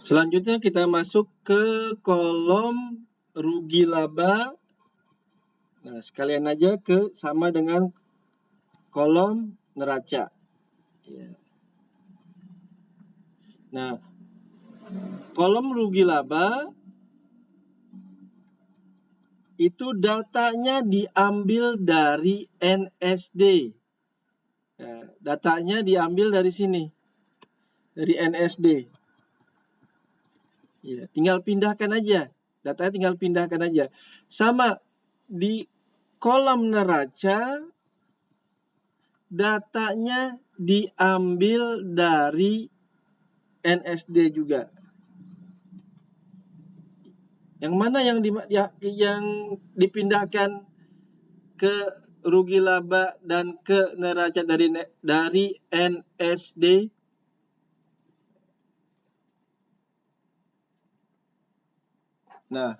Selanjutnya kita masuk ke kolom rugi laba. Nah, sekalian aja sama dengan kolom neraca. Nah, kolom rugi laba itu datanya diambil dari NSD. Nah, datanya diambil dari sini, dari NSD. Ya, tinggal pindahkan aja. Datanya tinggal pindahkan aja. Sama di kolom neraca, datanya diambil dari NSD juga. Yang mana yang dipindahkan ke rugi laba dan ke neraca dari NSD? Nah,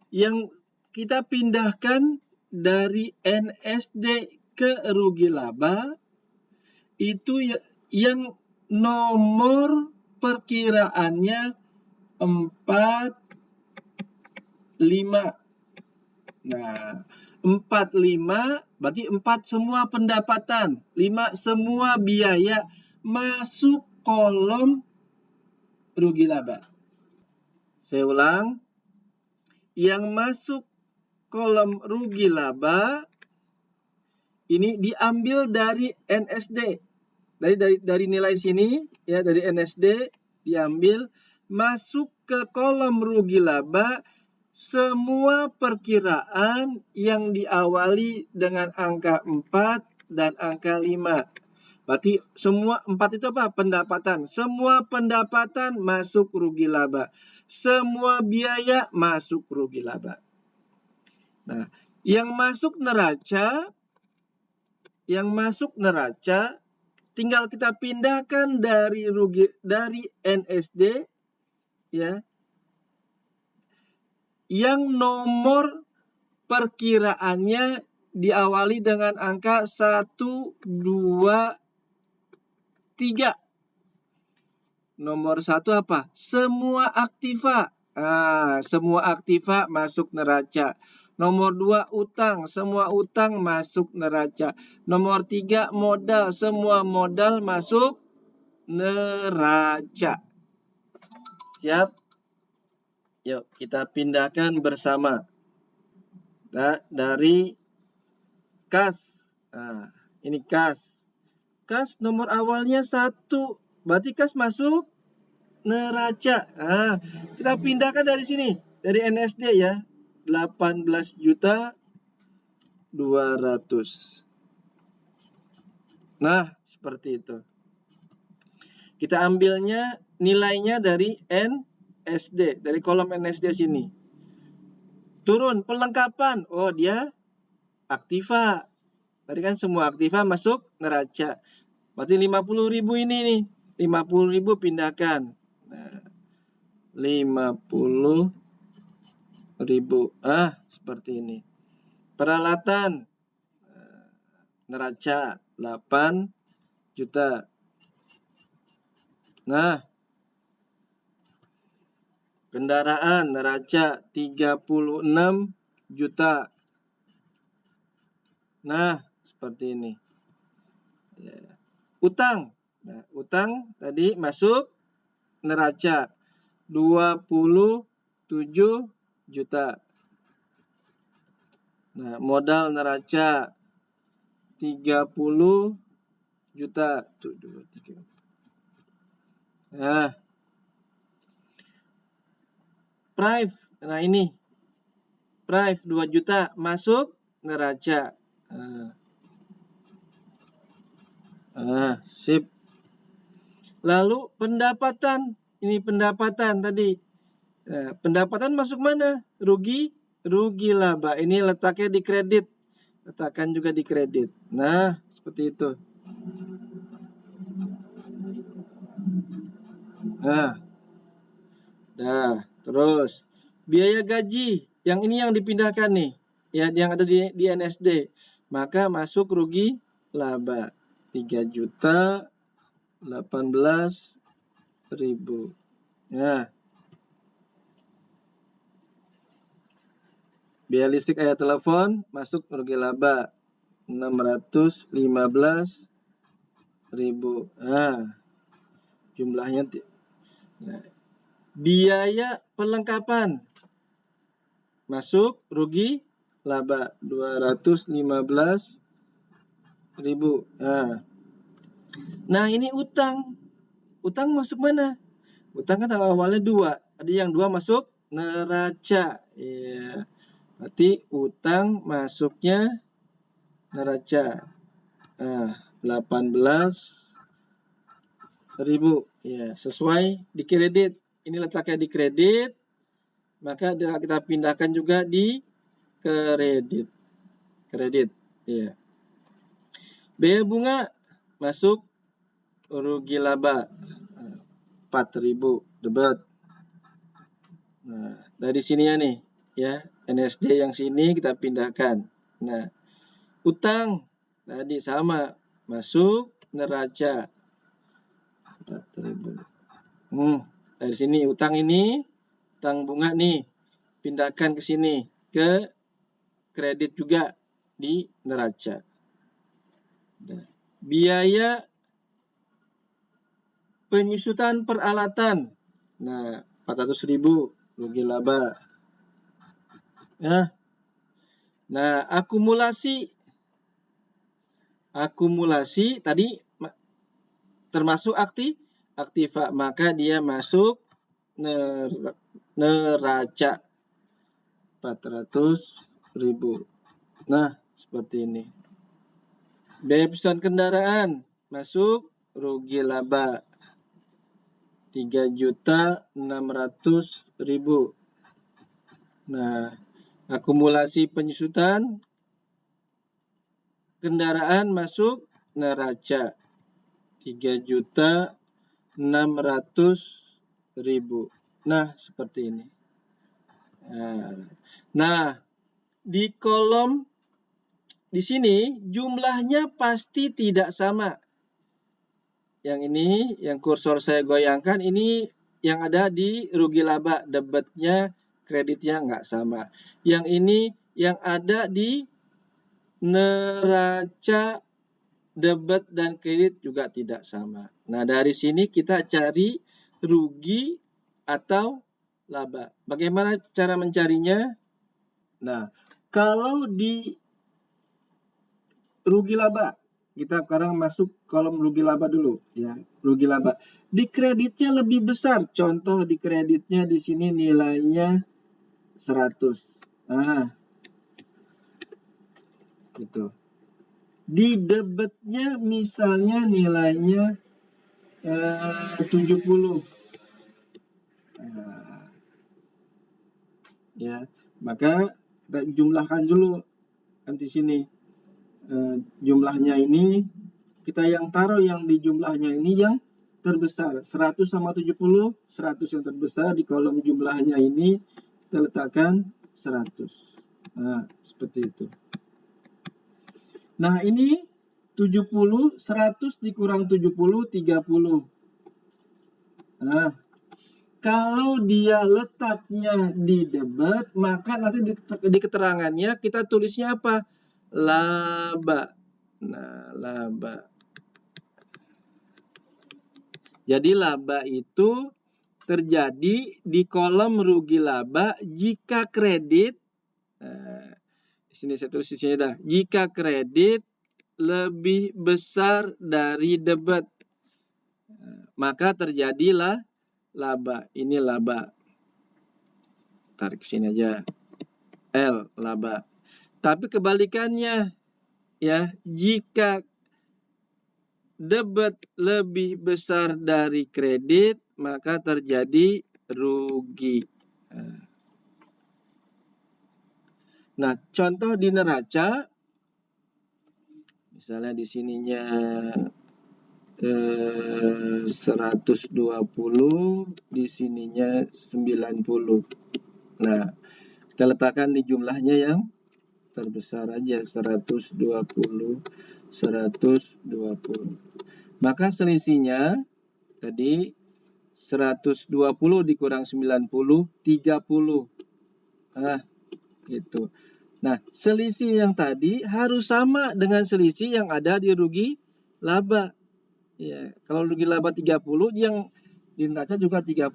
yang kita pindahkan dari NSD ke rugi laba itu yang nomor perkiraannya 45. Nah, 45 berarti 4 semua pendapatan, 5 semua biaya masuk kolom rugi laba. Saya ulang, yang masuk kolom rugi laba ini diambil dari NSD. Dari nilai sini ya, dari NSD diambil, masuk ke kolom rugi laba semua perkiraan yang diawali dengan angka 4 dan angka 5. Berarti semua 4 itu apa? Pendapatan. Semua pendapatan masuk rugi laba. Semua biaya masuk rugi laba. Nah, yang masuk neraca tinggal kita pindahkan dari NSD ya. Yang nomor perkiraannya diawali dengan angka 1, 2, 3. Nomor 1 apa? Semua aktiva. Semua aktiva masuk neraca. Nomor 2 utang. Semua utang masuk neraca. Nomor 3 modal. Semua modal masuk neraca. Siap? Yuk kita pindahkan bersama. Nah, dari kas. Nah, ini kas. Kas nomor awalnya 1. Berarti kas masuk neraca. Nah, kita pindahkan dari sini, dari NSD ya. 18.200.000. Nah, seperti itu. Kita ambilnya nilainya dari NSD, dari kolom NSD sini. Turun perlengkapan. Oh, dia aktiva. Tadi kan semua aktiva masuk neraca. Berarti 50.000 ini nih. 50.000 pindahkan. Nah, 50.000. Seperti ini. Peralatan neraca 8 juta. Nah, kendaraan neraca 36 juta. Nah, seperti ini. Utang. Nah, utang tadi masuk neraca 27 juta. Nah, modal neraca 30 juta. Nah, Prive. Nah, ini. Prive 2 juta masuk neraca. Sip. Lalu pendapatan. Ini pendapatan tadi. Nah, pendapatan masuk mana? Rugi laba. Ini letaknya di kredit. Letakkan juga di kredit. Nah, seperti itu. Nah, terus biaya gaji. Yang ini yang dipindahkan nih. Ya, yang ada di NSD. Maka masuk rugi laba. 3.018.000. Nah, biaya listrik air telepon masuk rugi laba 615.000. Nah, jumlahnya. Nah, biaya perlengkapan masuk rugi laba 215.000. Nah, ini utang. Utang masuk mana? Utang kan awalnya 2. Ada yang 2 masuk neraca. Ya. Berarti utang masuknya neraca. 18.000. Ya, sesuai di kredit. Ini letaknya di kredit, maka kita pindahkan juga di kredit. Ya. Biaya bunga masuk rugi laba 4.000 debit. Nah, dari sini ya nih, ya, NSD yang sini kita pindahkan. Nah, utang tadi sama, masuk neraca 4.000. Dari sini utang ini, utang bunga nih, pindahkan ke sini, ke kredit juga di neraca. Nah, biaya penyusutan peralatan. Nah, 400.000 rugi laba. Nah, akumulasi tadi termasuk aktiva, maka dia masuk neraca 400.000. Nah, seperti ini. Biaya penyusutan kendaraan masuk rugi laba 3.600.000. Nah, akumulasi penyusutan kendaraan masuk neraca 3.600.000. Nah, seperti ini. Nah, di kolom di sini jumlahnya pasti tidak sama. Yang ini, yang kursor saya goyangkan, ini yang ada di rugi laba, debitnya, kreditnya nggak sama. Yang ini yang ada di neraca, debit dan kredit juga tidak sama. Nah, dari sini kita cari rugi atau laba. Bagaimana cara mencarinya? Nah, kalau di rugi laba, kita sekarang masuk kolom rugi laba dulu, ya. Rugi laba. Di kreditnya lebih besar. Contoh di kreditnya di sini nilainya 100. Gitu. Di debitnya misalnya nilainya 70. Ya, maka kita jumlahkan dulu kan di sini. Jumlahnya ini kita yang taruh yang di jumlahnya ini yang terbesar. 100 sama 70, 100 yang terbesar, di kolom jumlahnya ini kita letakkan 100. Nah, seperti itu. Nah, ini 70, 100 dikurang 70, 30. Nah, kalau dia letaknya di debit, maka nanti di keterangannya kita tulisnya apa? Laba. Nah, laba. Jadi laba itu terjadi di kolom rugi laba jika kredit. Nah, di sini saya tulis di sini dah. Jika kredit lebih besar dari debit, maka terjadilah laba. Ini laba. Tarik sini aja. L, laba. Tapi kebalikannya, ya, jika debit lebih besar dari kredit, maka terjadi rugi. Nah, contoh di neraca, misalnya di sininya 120, di sininya 90. Nah, kita letakkan di jumlahnya yang terbesar aja, 120, 120. Maka selisihnya tadi 120 dikurang 90, 30. Nah, gitu. Nah, selisih yang tadi harus sama dengan selisih yang ada di rugi laba. Ya, kalau rugi laba 30, yang di neraca juga 30.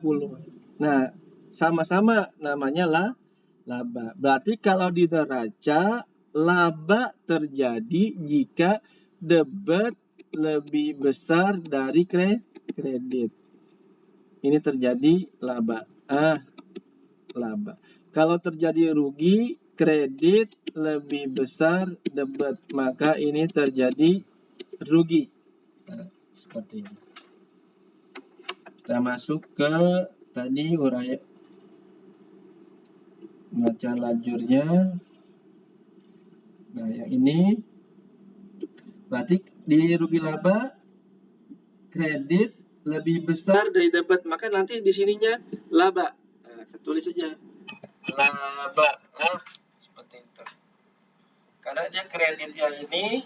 Nah, sama-sama namanya laba. Berarti kalau di neraca, laba terjadi jika debit lebih besar dari kredit. Ini terjadi laba. Laba. Kalau terjadi rugi, kredit lebih besar debit, maka ini terjadi rugi. Nah, seperti ini. Kita masuk ke tadi uraian baca lajurnya. Nah, yang ini berarti di rugi laba kredit lebih besar dari debit, maka nanti di sininya laba. Nah, saya tulis saja laba. Nah, seperti itu. Karena dia kreditnya ini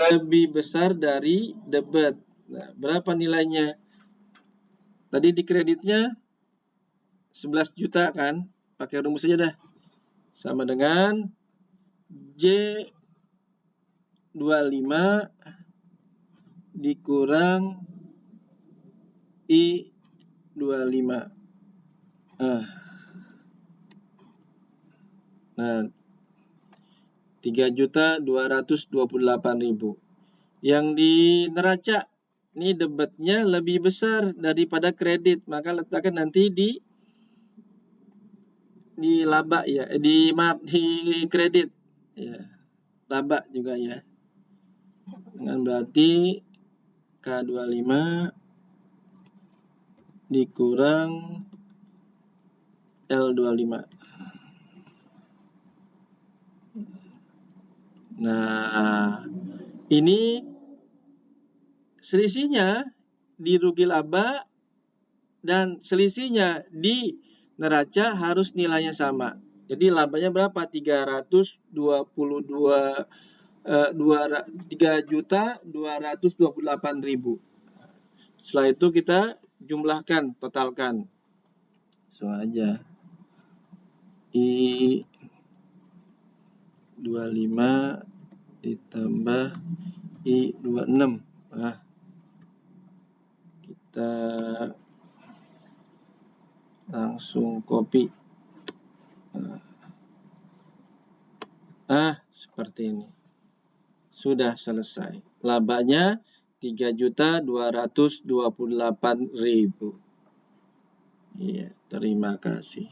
lebih besar dari debit. Nah, berapa nilainya? Tadi di kreditnya 11 juta kan? Pakai rumus saja dah. Sama dengan J25 dikurang I25. Nah, 3.228.000. Yang di neraca, ini debitnya lebih besar daripada kredit, maka letakkan nanti di laba ya, di kredit ya, laba juga ya. Dengan berarti K25 dikurang L25. Nah, ini selisihnya di rugi laba dan selisihnya di neraca harus nilainya sama. Jadi labanya berapa? 3.228.000. Setelah itu kita jumlahkan, totalkan. So aja. I25 ditambah I26. Nah, kita langsung copy. Seperti ini. Sudah selesai. Labanya 3.228.000. Iya, terima kasih.